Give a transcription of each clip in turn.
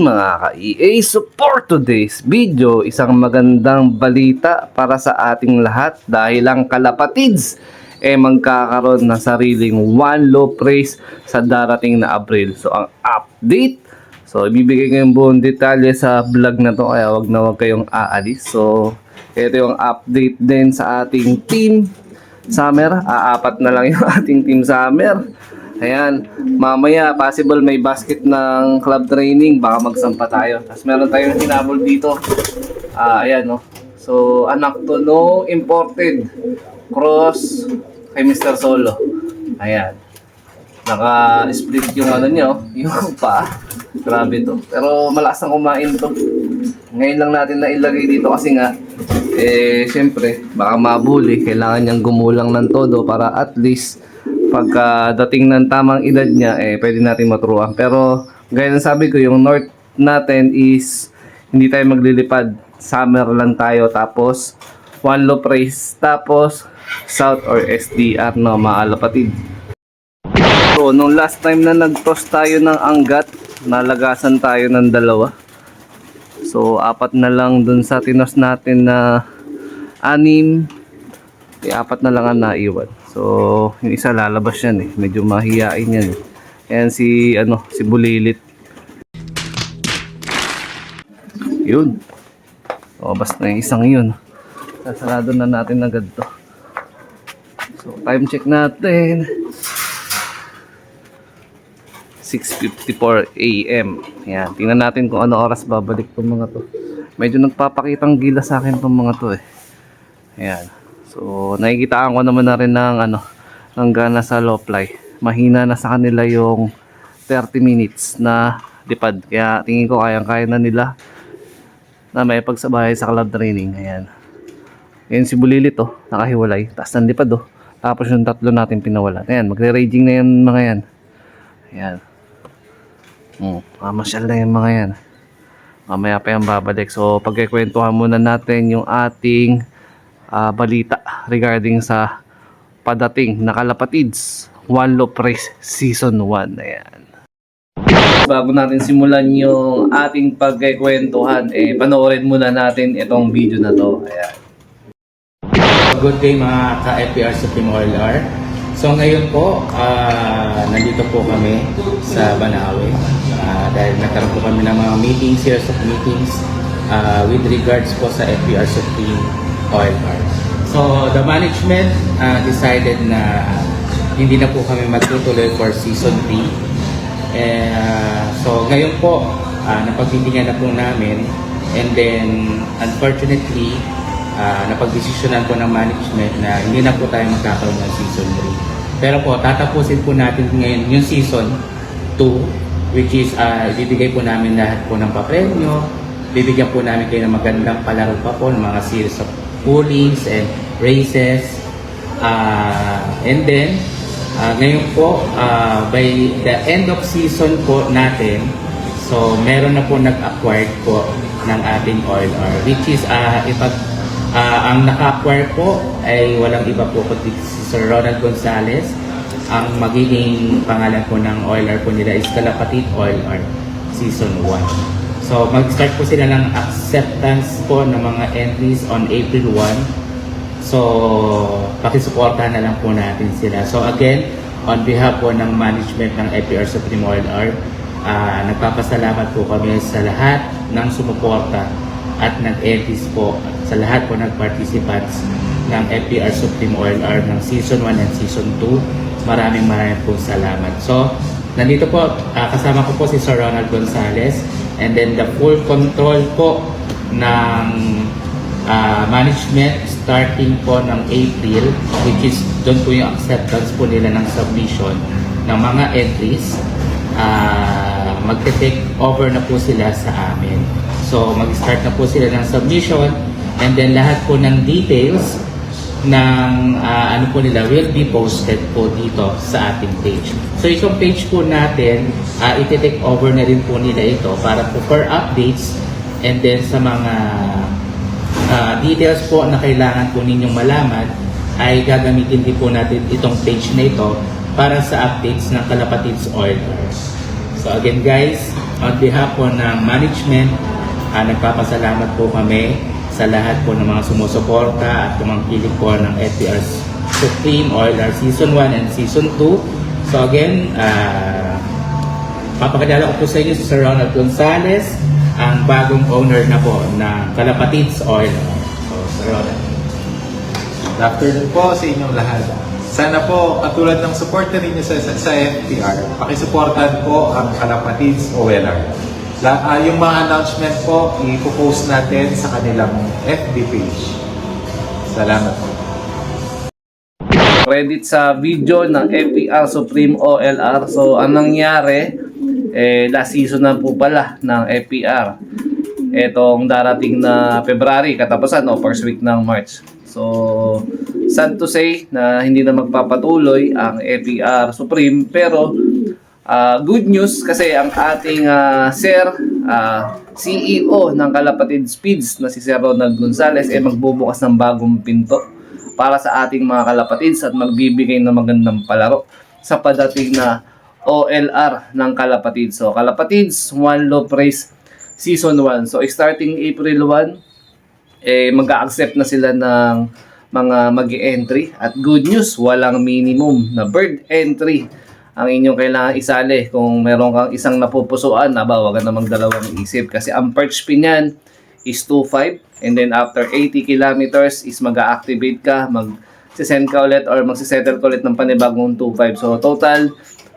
mga ka-EA, so for today's video, isang magandang balita para sa ating lahat dahil ang Kalapatids magkakaroon ng sariling one low praise sa darating na Abril. So ang update, so ibibigay ko yung buong detalye sa vlog na to kaya wag na wag kayong aalis. So ito yung update din sa ating team Summer. Apat na lang yung ating team Summer. Ayan, mamaya possible may basket ng club training, baka magsampa tayo. Tapos meron tayong hinabol dito. Ayan no. So anak to no imported cross kay Mr. Solo. Ayan. Naka-split yung ano niya, yung pa. Grabe to. Pero malakas ang kumain to. Ngayon lang natin na ilagay dito kasi nga syempre baka mabuli, kailangan niyang gumulang ng todo para at least pagka dating ng tamang edad niya, pwede natin maturuan. Pero, gaya ng sabi ko, yung north natin is hindi tayo maglilipad. Summer lang tayo. Tapos, one low praise. Tapos, south or SDR, no, mga Kalapatid. So, nung last time na nag-toss tayo ng anggat, nalagasan tayo ng dalawa. So, apat na lang dun sa tinos natin na 6. Apat na lang ang naiwan. So, yung isa lalabas yan medyo mahihain yan Ayan si Bulilit. Yun. So, basta yung isang yun. Sasarado na natin agad to. So, time check natin. 6:54 AM. Ayan, tingnan natin kung ano oras babalik tong mga to. Medyo nagpapakitang gila sa akin tong mga to Ayan. So, nakikitaan ko naman na rin ng ng gana sa low fly. Mahina na sa kanila yung 30 minutes na lipad. Kaya tingin ko kayang-kaya na nila na may pagsabahay sa club training. Ayan. Ayan si Bulilit nakahiwalay. Taas ng lipad Tapos yung tatlo natin pinawalan. Ayan, magre-raging na yan mga yan. Ayan. Masyal na yung mga yan. Mamaya pa yan babalik. So, pagkikwentuhan muna natin yung ating balita regarding sa padating na Kalapatids One Low Praise Season 1. Ayan. Bago natin simulan yung ating pagkikwentuhan, panoorin muna natin itong video na to. Ayan. Good day mga ka-FPR Supreme OLR. So ngayon po, nandito po kami sa Banawe dahil nagkaroon po kami ng mga meetings, series of meetings with regards po sa FPR Supreme OLR. So the management decided na hindi na po kami magtutuloy for Season 3. So ngayon po, napagtitingan na po namin and then unfortunately, napagdesisyonan po ng management na hindi na po tayo magkakaroon ng Season 3. Pero po, tatapusin po natin ngayon yung Season 2 which is ibibigay po namin lahat po ng papremyo, bibigyan po namin kayo ng magandang palaro pa po ng mga series of pullings and races. And then, ngayon po, by the end of season po natin, so meron na po nag-acquire po ng ating OLR which is ang naka-acquire po ay walang iba po kundi si Sir Ronald Gonzales. Ang magiging pangalan po ng OLR po nila is Kalapatid OLR Season 1. So mag-start po sila ng acceptance po ng mga entries on April 1. So pakisuportahan na lang po natin sila. So again, on behalf po ng management ng FPR Supreme OLR, nagpapasalamat po kami sa lahat ng sumuporta at nag-entries po sa lahat po ng participants ng FPR Supreme OLR ng Season 1 and Season 2. Maraming po salamat. So, nandito po, kasama ko po si Sir Ronald Gonzales and then the full control po ng management starting po ng April, which is doon po yung acceptance po nila ng submission ng mga entries. Magte-take over na po sila sa amin. So, mag-start na po sila ng submission and then lahat po ng details ng ano po nila will be posted po dito sa ating page. So, itong page po natin, iti-take over na rin po nila ito para po for updates and then sa mga details po na kailangan po ninyong malaman ay gagamitin din po natin itong page na ito para sa updates ng Kalapatids OLR. So again guys, on behalf po ng management, nagpapasalamat po kami sa lahat po ng mga sumusuporta at tumangkilik po ng FPR Supreme OLR Season 1 and Season 2. So again, papakilala ko po sa inyo si Sir Ronald Gonzales, ang bagong owner na po ng Kalapatids OLR. So, Sir Ronald. Good afternoon po sa inyong lahat. Sana po, katulad ng support na ninyo sa FPR, pakisuportahan po ang Kalapatids OLR. Yung mga announcement po, ipopost natin sa kanilang FB page. Salamat po. Credit sa video ng FPR Supreme OLR. So, anong nangyari? Last season na po pala ng FPR. Etong darating na February, katapusan, first week ng March. So, sad to say na hindi na magpapatuloy ang FPR Supreme. Pero, good news kasi ang ating CEO ng Kalapatids Speeds na si Sir Ronald Gonzales magbubukas ng bagong pinto para sa ating mga kalapatids at magbibigay ng magandang palaro sa padating na OLR ng Kalapatids. So, Kalapatids, One Low Race Season 1. So, starting April 1, mag-a-accept na sila ng mga mag-entry. At good news, walang minimum na bird entry ang inyong kailangan isali. Kung meron kang isang napupusuan, wag ka na magdalawang isip. Kasi ang perch pin yan is 2.5. And then after 80 kilometers is mag-a-activate ka, mag-send ka ulit or mag-settle ka ulit ng panibagong 2.5. So, total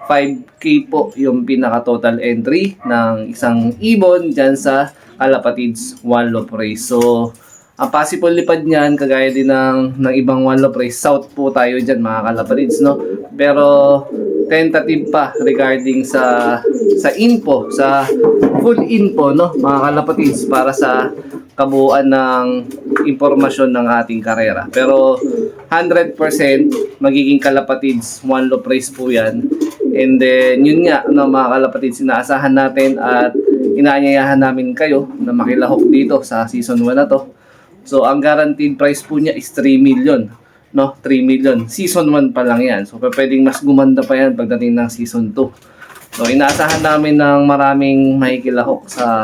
5K po yung pinaka-total entry ng isang ibon dyan sa Kalapatids One Low Race. So, ang possible lipad niyan, kagaya din ng ibang One Low Race, south po tayo dyan mga Kalapatids, no? Pero, tentative pa regarding sa info, sa full info, no, mga Kalapatids, para sa kabuuan ng impormasyon ng ating karera. Pero 100% magiging Kalapatids One Low Race po yan. And then yun nga, no, mga Kalapatids, inaasahan natin at inaanyayahan namin kayo na makilahok dito sa season 1 na to. So ang guaranteed price po niya is 3 million. No, 3 million. Season 1 pa lang yan. So pwedeng mas gumanda pa yan pagdating ng season 2. So inaasahan namin ng maraming makikilahok sa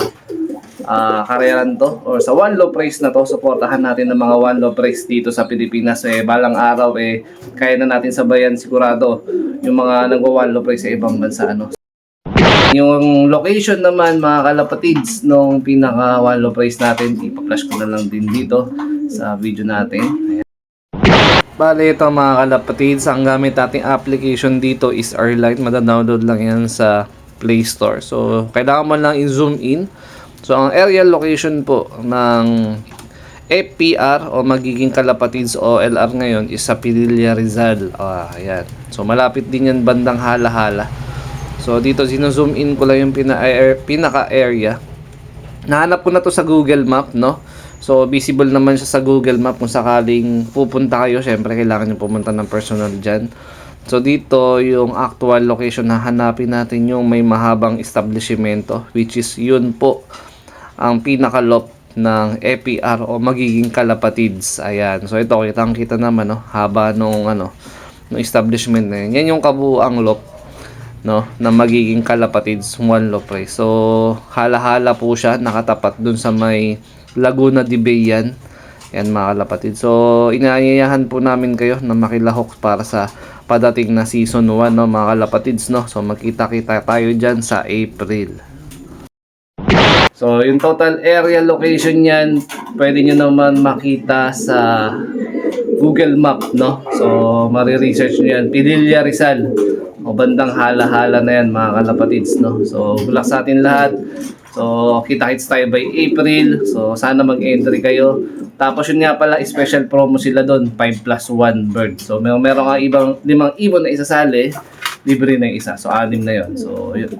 kareran to or sa One Low Race na to. Suportahan natin ng mga One Low Race dito sa Pilipinas. Balang araw kaya na natin sabayan sigurado yung mga nagwa One Low Race sa ibang bansa, ano. Yung location naman mga Kalapatids nung pinaka One Low Race natin, ipa-flash ko na lang din dito sa video natin. Ayan. Bale, ito mga Kalapatids, ang gamit nating application dito is Arlight. Mada-download lang yan sa Play Store. So, kailangan mo lang i-zoom in. So, ang area location po ng FPR o magiging Kalapatids OLR ngayon is sa Pililla Rizal. Ayan. So, malapit din yan bandang Hala-Hala. So, dito sino-zoom in ko lang yung pinaka-area. Nahanap ko na to sa Google Map, no? So, visible naman siya sa Google Map kung sakaling pupunta kayo. Syempre, kailangan nyo pumunta ng personal dyan. So, dito yung actual location na hanapin natin yung may mahabang establishmento, which is yun po ang pinaka-lop ng FPR o magiging Kalapatids. Ayan. So, ito, kitang-kita naman, no? Haba nung establishment na yun. Yan yung kabuuang lop, no, na magiging Kalapatids One Low Race. So, hala-hala po siya. Nakatapat dun sa may Laguna de Bay yan. Yan mga Kalapatids. So, inaanyayahan po namin kayo na makilahok para sa padating na season 1, no, mga Kalapatids, no. So, magkita-kita tayo dyan sa April. So, yung total area location yan, pwede nyo naman makita sa Google Map, no. So, mariresearch nyo yan. Pililla Rizal. O bandang Hala-Hala na yan mga Kalapatids, no. So, good luck sa atin lahat. So, kita-kits tayo by April. So, sana mag-entry kayo. Tapos yun nga pala, special promo sila doon, 5+1 bird. So, meron ka ibang 5 ibon na isasali, libre na isa. So, 6 na yun. So, yun.